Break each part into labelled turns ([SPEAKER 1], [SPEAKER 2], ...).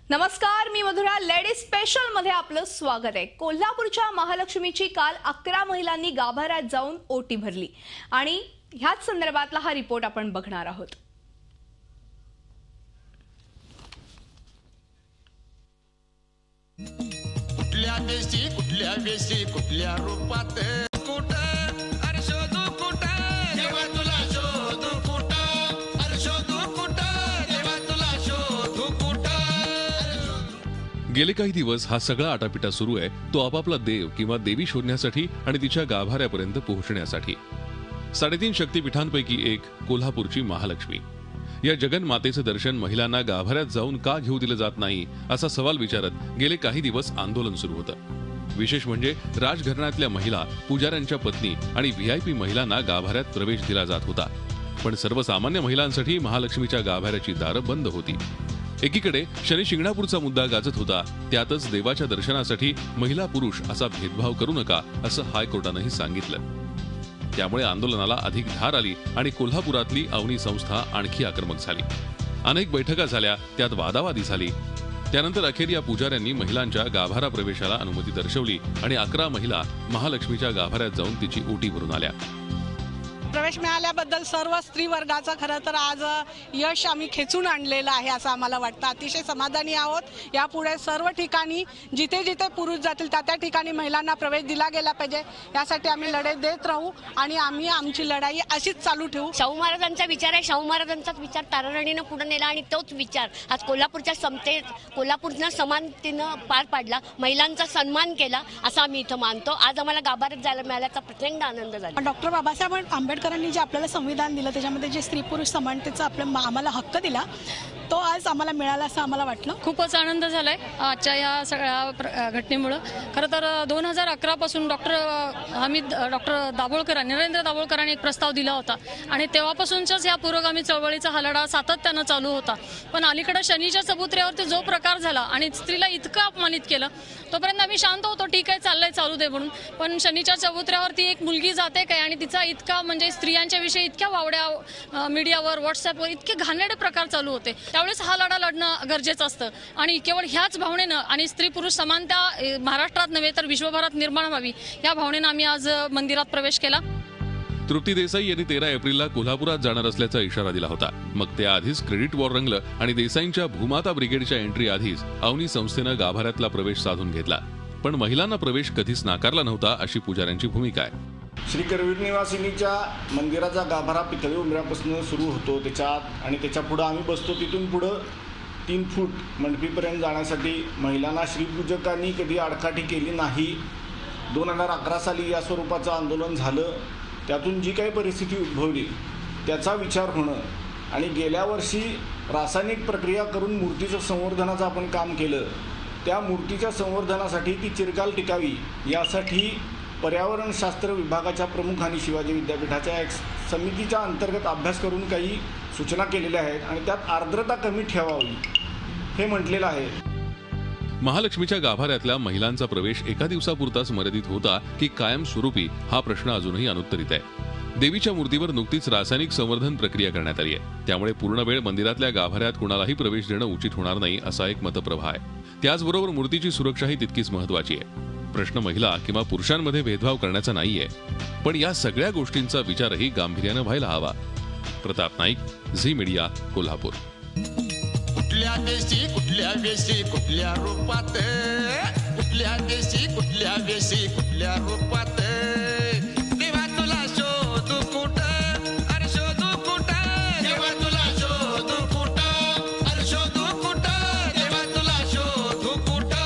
[SPEAKER 1] नमस्कार, मी Madhura. Ladies special मध्ये आपलं स्वागत आहे. कोल्हापूरच्या महालक्ष्मीची काल 11 महिलांनी गाभाऱ्यात जाऊन ओटी भरली आणि ह्याच संदर्भातला हा रिपोर्ट आपण बघणार आहोत.
[SPEAKER 2] कुठल्या देशी कुठल्या वेशी कुठल्या रूपात
[SPEAKER 3] गेले काही दिवस हा सगळा आटापिटा सुरू आहे तो आपापला देव किंवा देवी शोधण्यासाठी आणि तिच्या गाभाऱ्यापर्यंत पोहोचण्यासाठी. 3.5 शक्तिपीठांपैकी एक कोल्हापूरची महालक्ष्मी. या जगन्मातेचं दर्शन महिलांना गाभाऱ्यात जाऊन का घेऊ दिलं जात नाही असा सवाल विचारत गेले काही दिवस आंदोलन सुरू होतं. विशेष म्हणजे राजघराण्यातल्या महिला, पुजाऱ्यांच्या पत्नी आणि व्हीआयपी महिलांना गाभाऱ्यात प्रवेश दिला जात होता, पण सर्वसामान्य महिलांसाठी महालक्ष्मीच्या गाभाऱ्याची दारं बंद होती. एकीकडे शनी शिंगणापूरचा मुद्दा गाजत होता, त्यातच देवाच्या दर्शनासाठी महिला पुरुष असा भेदभाव करू नका असं हायकोर्टानंही सांगितलं. त्यामुळे आंदोलनाला अधिक धार आली आणि कोल्हापुरातली अवनी संस्था आणखी आक्रमक झाली. अनेक बैठका झाल्या, त्यात वादावादी झाली. त्यानंतर अखेर या पुजाऱ्यांनी महिलांच्या गाभारा प्रवेशाला अनुमती दर्शवली आणि 11 महिला महालक्ष्मीच्या गाभाऱ्यात जाऊन तिची ओटी भरून आल्या.
[SPEAKER 4] प्रवेश मिळाल्याबद्दल सर्व स्त्री वर्गाचं खरं तर आज यश आम्ही खेचून आणलेलं आहे असं आम्हाला वाटतं. अतिशय समाधानी आहोत. यापुढे सर्व ठिकाणी जिथे जिथे पुरुष जातील त्या ठिकाणी महिलांना प्रवेश दिला गेला पाहिजे, यासाठी आम्ही लढाई देत राहू आणि आम्ही आमची लढाई अशीच चालू ठेवू.
[SPEAKER 5] शाहू महाराजांचा विचार आहे, शाहू महाराजांचाच विचार ताराराणीनं पुढे नेला आणि तोच विचार आज कोल्हापूरच्या कोल्हापूरनं समानतेनं पार पाडला, महिलांचा सन्मान केला असं आम्ही इथं मानतो. आज आम्हाला गाभाऱ्यात जायला मिळाल्याचा प्रचंड आनंद झाला.
[SPEAKER 6] डॉक्टर बाबासाहेब आंबेडकरांनी जे आपल्याला संविधान दिलं त्याच्यामध्ये जे स्त्री पुरुष समानतेचा आम्हाला हक्क दिला तो आज आम्हाला मिळाला असं आम्हाला वाटलं.
[SPEAKER 7] खूपच आनंद झालाय आजच्या या सगळ्या घटनेमुळे. खरं तर 2011 पासून डॉक्टर दाभोळकर, नरेंद्र दाभोळकरांनी एक प्रस्ताव दिला होता आणि तेव्हापासूनच या पुरोगामी चळवळीचा हा लढा सातत्यानं चालू होता. पण अलीकडे शनीच्या चबुतऱ्यावरती जो प्रकार झाला आणि स्त्रीला इतकं अपमानित केलं, तोपर्यंत आम्ही शांत होतो, ठीक आहे चाललंय चालू दे म्हणून. पण शनीच्या चबुतऱ्यावरती एक मुलगी जाते काय आणि तिचा इतका म्हणजे स्त्रियांच्या विषयी इतक्या वावड्या मीडियावर, व्हॉट्सअपवर इतके घाणेरडे प्रकार चालू होते. त्यावेळेस हा लढा लढणं गरजेचं असतं आणि केवळ ह्याच भावनेनं आणि स्त्री पुरुष समानता महाराष्ट्रात नव्हे तर विश्वभरात निर्माण व्हावी या भावनेनं आम्ही आज मंदिरात प्रवेश केला.
[SPEAKER 3] तृप्ती देसाई यांनी 13 एप्रिलला कोल्हापुरात जाणार असल्याचा इशारा दिला होता. मग त्याआधीच क्रेडिट वॉर रंगलं आणि देसाईंच्या भूमाता ब्रिगेडच्या एंट्री आधीच अवनी संस्थेनं गाभाऱ्यातला प्रवेश साधून घेतला. पण महिलांना प्रवेश कधीच नाकारला नव्हता अशी पुजाऱ्यांची भूमिका आहे.
[SPEAKER 8] श्री करवीर निवासिनीच्या मंदिराचा गाभारा पितळी उंबऱ्यापासून सुरू होतो त्याच्यात आणि त्याच्या पुढं आम्ही बसतो. तिथून पुढं 3 फूट मंडपीपर्यंत जाण्यासाठी महिलांना श्रीपूजकांनी कधी आडकाठी केली नाही. 2011 साली या स्वरूपाचं आंदोलन झालं. त्यातून जी काही परिस्थिती उद्भवली त्याचा विचार होणं आणि गेल्या वर्षी रासायनिक प्रक्रिया करून मूर्तीचं संवर्धनाचं आपण काम केलं. त्या मूर्तीच्या संवर्धनासाठी ती चिरकाल टिकावी यासाठी पर्यावरणशास्त्र विभागाच्या प्रमुखांनी शिवाजी विद्यापीठाच्या एक समितीच्या अंतर्गत अभ्यास करून काही सूचना केलेल्या आहेत आणि त्यात आर्द्रता कमी ठेवावी हे म्हटलेलं आहे.
[SPEAKER 3] महालक्ष्मीच्या गाभाऱ्यातल्या महिलांचा प्रवेश एका दिवसापुरताच मर्यादित होता की कायमस्वरूपी हा प्रश्न अजूनही अनुत्तरित आहे. देवीच्या मूर्तीवर नुकतीच रासायनिक संवर्धन प्रक्रिया करण्यात आली आहे. त्यामुळे पूर्ण वेळ मंदिरातल्या गाभाऱ्यात कुणालाही प्रवेश देणं उचित होणार नाही असा एक मतप्रवाह आहे. त्याचबरोबर मूर्तीची सुरक्षाही तितकीच महत्वाची आहे. प्रश्न महिला किंवा पुरुषांमध्ये भेदभाव करण्याचा नाहीये, पण या सगळ्या गोष्टींचा विचारही गांभीर्यानं व्हायला हवा. प्रताप नाईक, झी मीडिया, कोल्हापूर.
[SPEAKER 2] कुठल्या देशी कुठल्या वेशी कुठल्या रूपात कुठल्या देशी कुठल्या वेशी कुठल्या रूपात देवा तुला शोधू कुठं अरे शोधू कुठं देवा तुला शोधू कुठं अरे शोधू कुठं देवा तुला शोधू कुठं.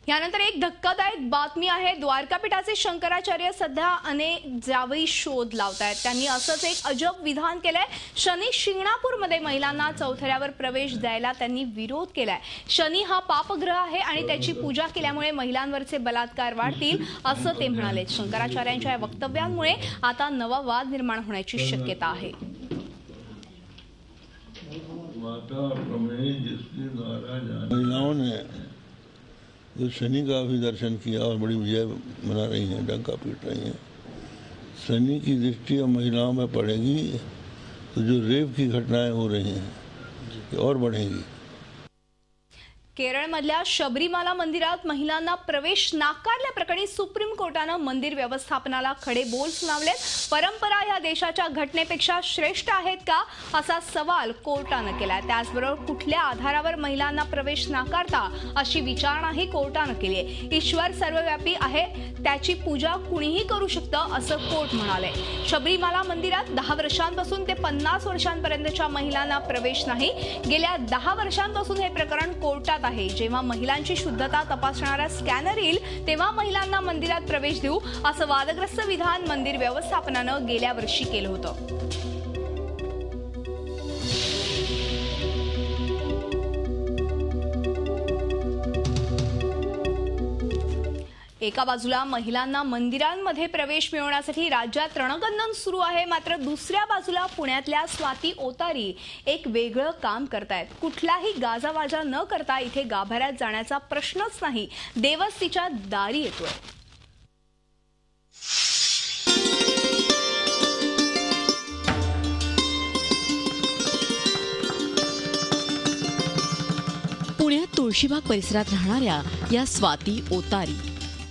[SPEAKER 1] यानंतर एक धक्कादायक बातमी आहे. द्वारकापीठाचे शंकराचार्य सध्या अनेक जावई शोध लावतायत. त्यांनी असंच एक अजब विधान केलंय. शनी शिंगणापूरमध्ये महिलांना चौथऱ्यावर प्रवेश द्यायला त्यांनी विरोध केलाय. शनी हा पापग्रह आहे आणि त्याची पूजा केल्यामुळे महिलांवरचे बलात्कार वाढतील असं ते म्हणाले. शंकराचार्यांच्या या वक्तव्यांमुळे आता नवा वाद निर्माण होण्याची शक्यता आहे.
[SPEAKER 9] महिलाओं ने जो शनि का भी दर्शन किया और बड़ी विजय मना रही हैं, डंका पीट रही हैं. शनि की दृष्टि अब महिलाओं में पड़ेगी तो जो रेप की घटनाएं हो रही हैं और बढ़ेंगी.
[SPEAKER 1] केरळमधल्या शबरीमाला मंदिरात महिलांना प्रवेश नाकारल्याप्रकरणी सुप्रीम कोर्टानं मंदिर व्यवस्थापनाला खडे बोल सुनावलेत. परंपरा या देशाच्या घटनेपेक्षा श्रेष्ठ आहेत का असा सवाल कोर्टानं केलाय. त्याचबरोबर कुठल्या आधारावर महिलांना प्रवेश नाकारता अशी विचारणाही कोर्टानं केली आहे. ईश्वर सर्वव्यापी आहे, त्याची पूजा कुणीही करू शकतं असं कोर्ट म्हणाले. शबरीमाला मंदिरात 10 वर्षांपासून ते 50 वर्षांपर्यंतच्या महिलांना प्रवेश नाही. गेल्या 10 वर्षांपासून हे प्रकरण कोर्टात आहे. जेव्हा महिलांची शुद्धता तपासणारा स्कॅनर येईल तेव्हा महिलांना मंदिरात प्रवेश देऊ असं वादग्रस्त विधान मंदिर व्यवस्थापनानं गेल्या वर्षी केलं होतं. एका बाजूला महिलांना मंदिरांमध्ये प्रवेश मिळवण्यासाठी राज्यात रणकंदन सुरू आहे, मात्र दुसऱ्या बाजूला पुण्यातल्या स्वाती ओतारी एक वेगळं काम करतायत. कुठलाही गाजावाजा न करता इथे गाभाऱ्यात जाण्याचा प्रश्नच नाही, देवच तिच्या दारी येतोय.
[SPEAKER 10] पुण्यात तुळशीबाग परिसरात राहणाऱ्या या स्वाती ओतारी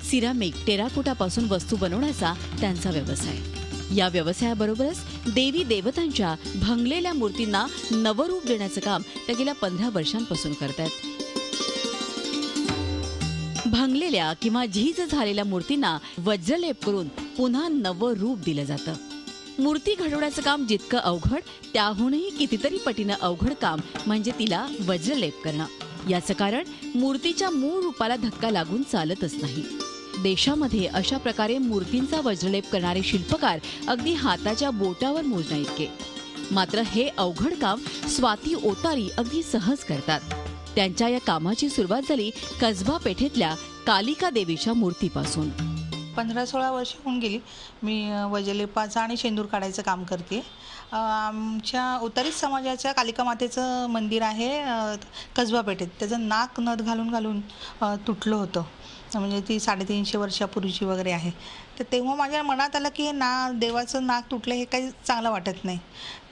[SPEAKER 10] सिरामिक टेराकोटापासून वस्तू बनवण्याचा त्यांचा व्यवसाय. या व्यवसायाबरोबरच देवी देवतांच्या भंगलेल्या मूर्तींना नवरूप देण्याचं काम त्या गेल्या 15 वर्षांपासून करतायत. भंगलेल्या किंवा झीज झालेल्या मूर्तींना वज्रलेप करून पुन्हा नवं रूप दिलं जातं. मूर्ती घडवण्याचं काम जितकं अवघड त्याहूनही कितीतरी पटीनं अवघड काम म्हणजे तिला वज्रलेप करणं. याचं कारण मूर्तीच्या मूळ रूपाला धक्का लागून चालतच नाही. देशामध्ये अशा प्रकारे मूर्तींचा वज्रलेप करणारे शिल्पकार अगदी हाताच्या बोटावर मोजण्या इतके. मात्र हे अवघड काम स्वाती ओतारी अगदी सहज करतात. त्यांच्या या कामाची सुरुवात झाली कसबा पेठेतल्या कालिका देवीच्या मूर्तीपासून.
[SPEAKER 11] 15-16 वर्ष होऊन गेली मी वज्रलेपाचं आणि शेंदूर काढायचं काम करते. आमच्या ओतारी समाजाच्या कालिका मातेचं मंदिर आहे कसबा पेठेत. त्याचं नाक नथ घालून घालून तुटलं होतं, म्हणजे ती 350 वर्षापूर्वीची वगैरे आहे. तर तेव्हा माझ्या मनात आलं की देवाचं नाक तुटलं हे काही चांगलं वाटत नाही.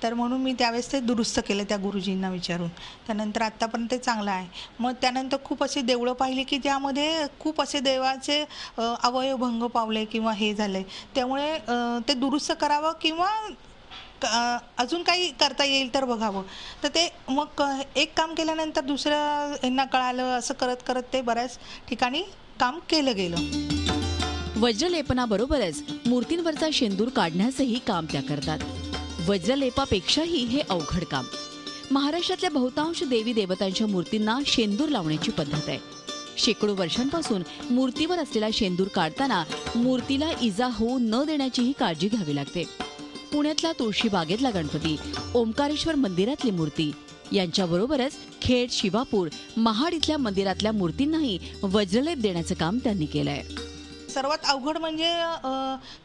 [SPEAKER 11] तर म्हणून मी त्यावेळेस ते दुरुस्त केलं त्या गुरुजींना विचारून. त्यानंतर आत्तापर्यंत ते चांगलं आहे. मग त्यानंतर खूप अशी देवळं पाहिली की त्यामध्ये खूप असे देवाचे अवयव भंग पावले किंवा हे झाले. त्यामुळे ते दुरुस्त करावं किंवा अजून काही करता येईल तर बघावं. तर ते मग एक काम केल्यानंतर दुसरं यांना कळालं. असं करत करत ते बऱ्याच ठिकाणी काम केलं गेलं.
[SPEAKER 10] वज्रलेपनाबरोबरच मूर्तींवरचा शेंदूर काढण्याचंही काम त्या करतात. वज्रलेपापेक्षाही हे अवघड काम. महाराष्ट्रातल्या बहुतांश देवी देवतांच्या मूर्तींना शेंदूर लावण्याची पद्धत आहे. शेकडो वर्षांपासून मूर्तीवर असलेला शेंदूर काढताना मूर्तीला इजा होऊ न देण्याचीही काळजी घ्यावी लागते. पुण्यातला तुळशीबागेतला गणपती, ओंकारेश्वर मंदिरातली मूर्ती यांच्याबरोबरच खेड, शिवापूर, महाड इथल्या मंदिरातल्या मूर्तींनाही वज्रलेप देण्याचं काम त्यांनी केलंय.
[SPEAKER 11] सर्वात अवघड म्हणजे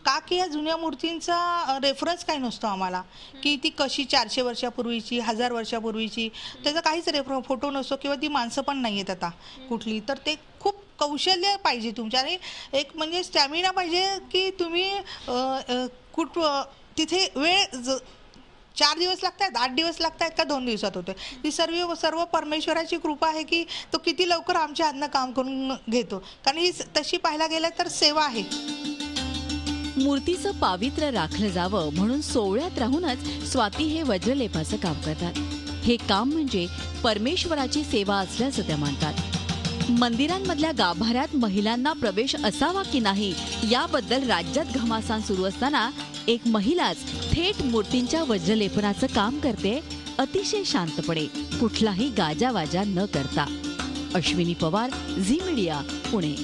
[SPEAKER 11] का की या जुन्या मूर्तींचा रेफरन्स काही नसतो आम्हाला, की ती कशी 400 वर्षापूर्वीची 1000 वर्षापूर्वीची त्याचा काहीच फोटो नसतो किंवा ती माणसं पण नाही आहेत आता कुठली. तर ते खूप कौशल्य पाहिजे तुमच्या आणि एक म्हणजे स्टॅमिना पाहिजे की तुम्ही तिथे वेळ 4 दिवस लागतात, 8 दिवस लागतात का 2 दिवसात होते. ती सर्व परमेश्वराची कृपा आहे की तो किती लवकर आमच्या हातनं काम करून घेतो. कारण ही तशी पाहायला गेलं तर सेवा आहे.
[SPEAKER 10] मूर्तीचं पावित्र्य राखलं जावं म्हणून सोहळ्यात राहूनच स्वाती हे वज्रलेपाचं काम करतात. हे काम म्हणजे परमेश्वराची सेवा असल्याचं त्या मानतात. मंदिरांमधल्या गाभाऱ्यात महिलांना प्रवेश असावा की नाही याबद्दल राज्यात घमासान सुरू असताना एक महिलाच थेट मूर्तींच्या वज्रलेपनाचं काम करते, अतिशय शांतपणे, कुठलाही गाजावाजा न करता. अश्विनी पवार, झी मीडिया, पुणे.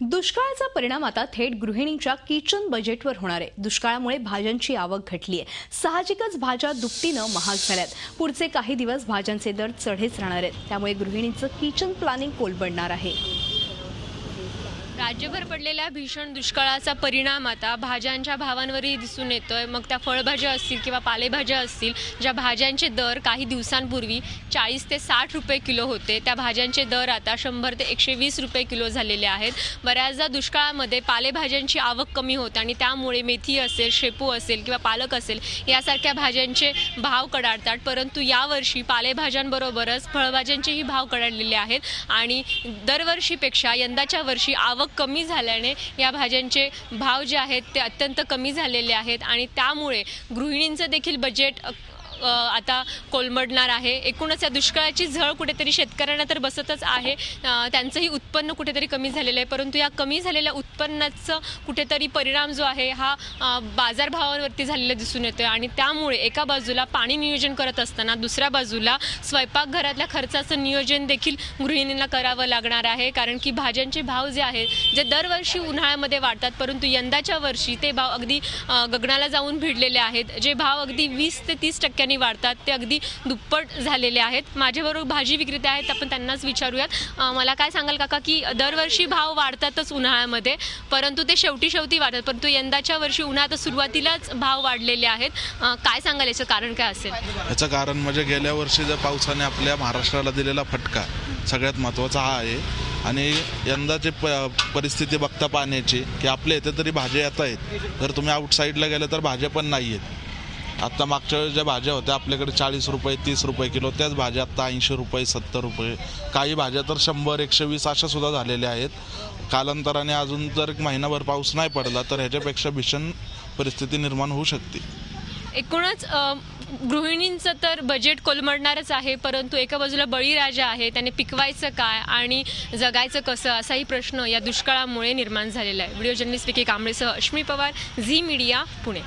[SPEAKER 1] दुष्काळाचा परिणाम आता थेट गृहिणींच्या किचन बजेटवर होणार आहे. दुष्काळामुळे भाज्यांची आवक घटली आहे. साहजिकच भाज्या दुपटीनं महाग झाल्यात. पुढचे काही दिवस भाज्यांचे दर चढेच राहणार आहेत. त्यामुळे गृहिणींचं किचन प्लॅनिंग कोलमडणार आहे.
[SPEAKER 12] राज्यभर पडलेल्या भीषण दुष्काळाचा परिणाम आता भाज्यांच्या भावांवरही दिसून येतोय. मग त्या फळभाज्या असतील किंवा पालेभाज्या असतील, ज्या भाज्यांचे दर काही दिवसांपूर्वी 40 ते 60 रुपये किलो होते, त्या भाज्यांचे दर आता 100 ते 120 रुपये किलो झालेले आहेत. बऱ्याचदा दुष्काळामध्ये पालेभाज्यांची आवक कमी होते आणि त्यामुळे मेथी असेल, शेपू असेल किंवा पालक असेल यासारख्या भाज्यांचे भाव कडाडतात. परंतु यावर्षी पालेभाज्यांबरोबरच फळभाज्यांचेही भाव कडाडलेले आहेत आणि दरवर्षीपेक्षा यंदाच्या वर्षी आवक कमी झाल्याने या भाज्यांचे भाव जे आहेत ते अत्यंत कमी झालेले आहेत आणि त्यामुळे गृहिणींचं देखील बजेट आता कोलमडणार आहे. एकूणच या दुष्काळाची झळ कुठेतरी शेतकऱ्यांना तर बसतच आहे. त्यांचंही उत्पन्न कुठेतरी कमी झालेलं आहे. परंतु या कमी झालेल्या उत्पन्नाचं कुठेतरी परिणाम जो आहे हा बाजारभावांवरती झालेला दिसून येतोय आणि त्यामुळे एका बाजूला पाणी नियोजन करत असताना दुसऱ्या बाजूला स्वयंपाकघरातल्या खर्चाचं नियोजन देखील गृहिणींना करावं लागणार आहे. कारण की भाज्यांचे भाव जे आहेत जे दरवर्षी उन्हाळ्यामध्ये वाढतात, परंतु यंदाच्या वर्षी ते भाव अगदी गगनाला जाऊन भिडलेले आहेत. जे भाव अगदी 20 ते 30% वाढतात ते अगदी दुप्पट झालेले आहेत. माझ्याबरोबर भाजी विक्रेते आहेत, आपण त्यांनाच विचारूयात. मला काय सांगाल काका की दरवर्षी भाव वाढतातच उन्हाळ्यामध्ये, परंतु ते शेवटी वाढतात, परंतु यंदाच्या वर्षी उन्हाळ्यात सुरुवातीलाच भाव वाढलेले आहेत. काय सांगाल याचं कारण काय असेल?
[SPEAKER 13] याचं कारण म्हणजे गेल्या वर्षी जर पावसाने आपल्या महाराष्ट्राला दिलेला फटका सगळ्यात महत्त्वाचा हा आहे आणि यंदाची परिस्थिती बघता पाण्याची की आपल्या इथे तरी भाज्या येत आहेत, जर तुम्ही आउटसाईडला गेले तर भाज्या पण नाही आहेत. आत्ता मागच्या वेळेस ज्या भाज्या होत्या आपल्याकडे 40 रुपये 30 रुपये किलो, त्याच भाज्या आत्ता 80 रुपये 70 रुपये, काही भाज्या तर 100 120 अशा सुद्धा झालेल्या आहेत. कालांतराने अजून जर महिनाभर पाऊस नाही पडला तर ह्याच्यापेक्षा भीषण परिस्थिती निर्माण होऊ शकते.
[SPEAKER 12] एकूणच गृहिणींचं तर बजेट कोलमडणारच आहे, परंतु एका बाजूला बळीराजा आहे, त्याने पिकवायचं काय आणि जगायचं कसं असाही प्रश्न या दुष्काळामुळे निर्माण झालेला आहे. व्हिडिओ जर्नलिस्ट विकी कांबळेसह अश्मी पवार, झी मीडिया, पुणे.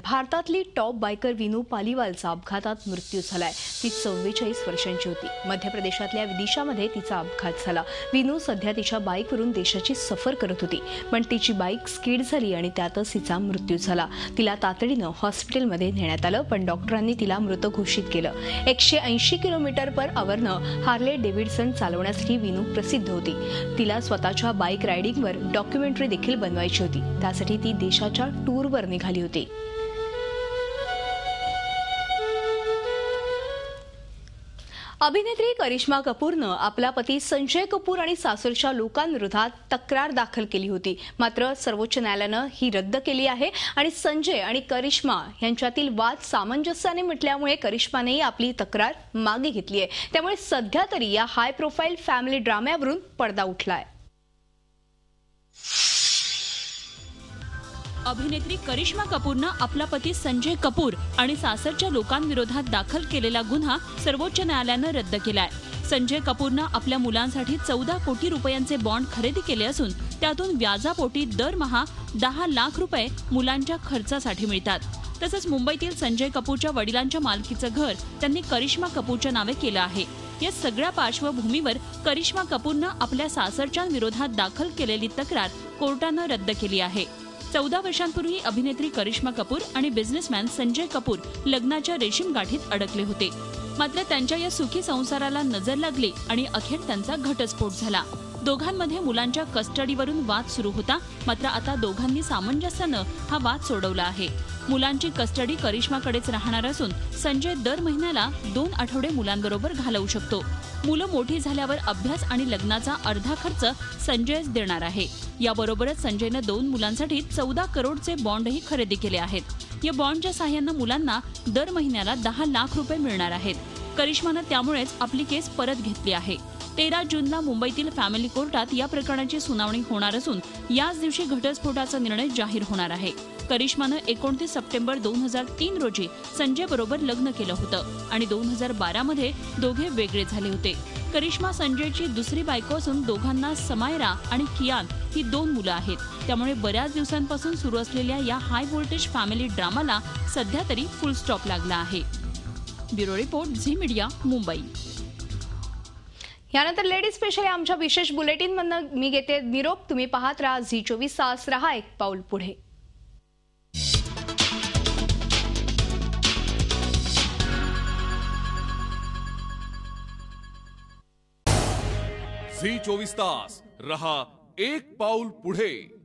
[SPEAKER 1] भारतातली टॉप बायकर विनू पालीवालचा अपघातात मृत्यू झालाय. ती 44 वर्षांची होती. मध्य प्रदेशातल्या विदिशामध्ये तिचा अपघात झाला. विनू सध्या तिच्या बाईकवरून देशाची सफर करत होती, पण तिची बाईक स्किड झाली आणि त्यातच तिचा मृत्यू झाला. तिला तातडीनं हॉस्पिटलमध्ये नेण्यात आलं, पण डॉक्टरांनी तिला मृत घोषित केलं. 180 km/hनं हार्ले डेव्हिडसन चालवण्यासाठी विनू प्रसिद्ध होती. तिला स्वतःच्या बाईक रायडिंगवर डॉक्युमेंटरी देखील बनवायची होती. त्यासाठी ती देशाच्या टूरवर निघाली होती. अभिनेत्री करिश्मा कपूरनं आपला पती संजय कपूर आणि सासरच्या लोकांविरोधात तक्रार दाखल केली होती. मात्र सर्वोच्च न्यायालयानं ही रद्द केली आहे आणि संजय आणि करिश्मा यांच्यातील वाद सामंजस्याने मिटल्यामुळे करिश्मानेही आपली तक्रार मागे घेतली आहे. त्यामुळे सध्या तरी या हाय प्रोफाईल फॅमिली ड्राम्यावरून पडदा उठलाय.
[SPEAKER 10] अभिनेत्री करिश्मा कपूरनं आपला पती संजय कपूर आणि सासरच्या लोकांविरोधात दाखल केलेला गुन्हा सर्वोच्च न्यायालयानं रद्द केलाय. संजय कपूरनं आपल्या मुलांसाठी 14 कोटी रुपयांचे बॉन्ड खरेदी केले असून त्यातून व्याजापोटी दरमहा 10 लाख रुपये मुलांच्या खर्चासाठी मिळतात. तसंच मुंबईतील संजय कपूरच्या वडिलांच्या मालकीचं घर त्यांनी करिश्मा कपूरच्या नावे केलं आहे. या सगळ्या पार्श्वभूमीवर करिश्मा कपूरनं आपल्या सासरच्या विरोधात दाखल केलेली तक्रार कोर्टानं रद्द केली आहे. 14 वर्षांपूर्वी अभिनेत्री करिश्मा कपूर आणि बिझनेसमॅन संजय कपूर लग्नाच्या रेशीम गाठीत अडकले होते. मात्र त्यांच्या या सुखी संसाराला नजर लागली आणि अखेर त्यांचा घटस्फोट झाला. दोघांमध्ये मुलांच्या कस्टडीवरून वाद सुरू होता. मात्र आता दोघांनी सामंजस्यानं हा वाद सोडवला आहे. मुलांची कस्टडी करिश्माकडेच राहणार असून संजय दर महिन्याला 2 आठवडे मुलांबरोबर घालवू शकतो. मुलं मोठी झाल्यावर अभ्यास आणि लग्नाचा अर्धा खर्च संजयच देणार आहे. याबरोबरच संजयनं 2 मुलांसाठी 14 करोडचे बॉन्डही खरेदी केले आहेत. या बॉन्डच्या साहाय्यानं मुलांना दर महिन्याला 10 लाख रुपये मिळणार आहेत. करिश्मानं त्यामुळेच आपली केस परत घेतली आहे. 13 जूनला मुंबईतील फॅमिली कोर्टात या प्रकरणाची सुनावणी होणार असून याच दिवशी घटस्फोटाचा निर्णय जाहीर होणार आहे. करिश्मानं 29 सप्टेंबर 2003 रोजी संजय बरोबर लग्न केलं होतं आणि 2012 मध्ये दोघे वेगळे झाले होते. करिश्मा संजयची दुसरी बायको असून दोघांना समायरा आणि कियान ही 2 मुलं आहेत. त्यामुळे बऱ्याच दिवसांपासून सुरू असलेल्या या हाय व्होल्टेज फॅमिली ड्रामाला सध्या तरी फुल स्टॉप लागला आहे. Bureau report, Zee Media, Mumbai.
[SPEAKER 1] यानंतर लेडीज स्पेशल आमच्या विशेष बुलेटिनमधनं मी घेते निरोप. तुम्ही पाहत राहा झी 24 तास. रहा एक पाऊल पुढे.
[SPEAKER 14] झी 24 तास रहा एक पाऊल पुढे.